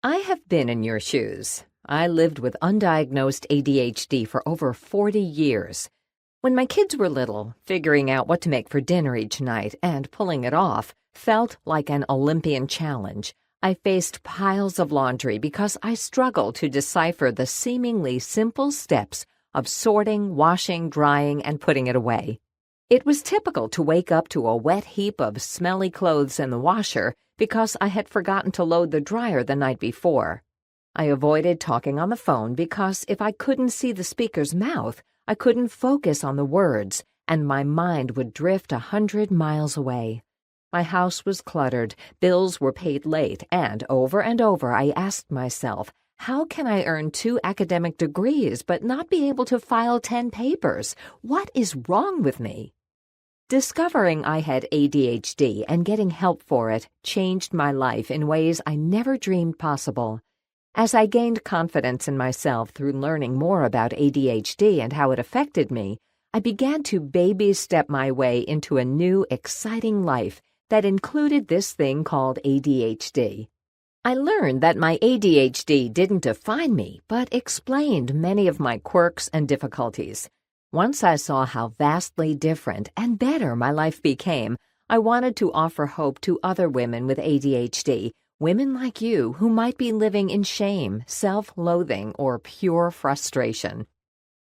I have been in your shoes. I lived with undiagnosed ADHD for over 40 years. When my kids were little, figuring out what to make for dinner each night and pulling it off felt like an Olympian challenge. I faced piles of laundry because I struggled to decipher the seemingly simple steps of sorting, washing, drying, and putting it away. It was typical to wake up to a wet heap of smelly clothes in the washer because I had forgotten to load the dryer the night before. I avoided talking on the phone because if I couldn't see the speaker's mouth, I couldn't focus on the words, and my mind would drift 100 miles away. My house was cluttered, bills were paid late, and over I asked myself, how can I earn 2 academic degrees but not be able to file 10 papers? What is wrong with me? Discovering I had ADHD and getting help for it changed my life in ways I never dreamed possible. As I gained confidence in myself through learning more about ADHD and how it affected me, I began to baby step my way into a new, exciting life that included this thing called ADHD. I learned that my ADHD didn't define me, but explained many of my quirks and difficulties. Once I saw how vastly different and better my life became, I wanted to offer hope to other women with ADHD, women like you who might be living in shame, self-loathing, or pure frustration.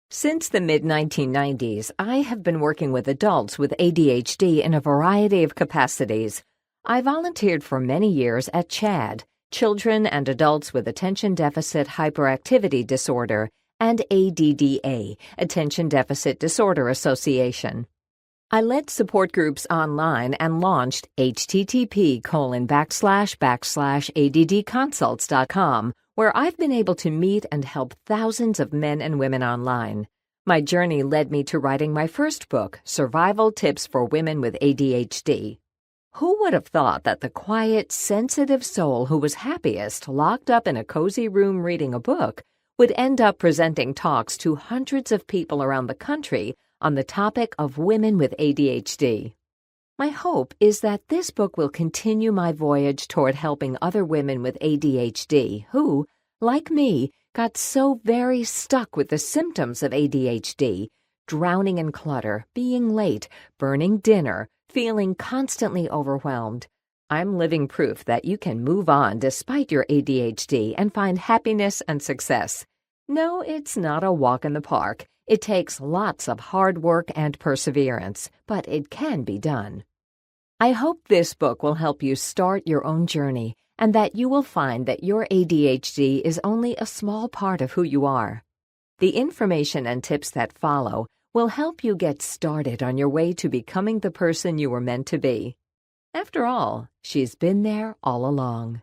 Since the mid-1990s, I have been working with adults with ADHD in a variety of capacities. I volunteered for many years at CHAD, Children and Adults with Attention Deficit Hyperactivity Disorder, and ADDA, Attention Deficit Disorder Association. I led support groups online and launched http://addconsults.com, where I've been able to meet and help thousands of men and women online. My journey led me to writing my first book, Survival Tips for Women with ADHD. Who would have thought that the quiet, sensitive soul who was happiest locked up in a cozy room reading a book would end up presenting talks to hundreds of people around the country on the topic of women with ADHD. My hope is that this book will continue my voyage toward helping other women with ADHD who, like me, got so very stuck with the symptoms of ADHD, drowning in clutter, being late, burning dinner, feeling constantly overwhelmed. I'm living proof that you can move on despite your ADHD and find happiness and success. No, it's not a walk in the park. It takes lots of hard work and perseverance, but it can be done. I hope this book will help you start your own journey and that you will find that your ADHD is only a small part of who you are. The information and tips that follow will help you get started on your way to becoming the person you were meant to be. After all, she's been there all along.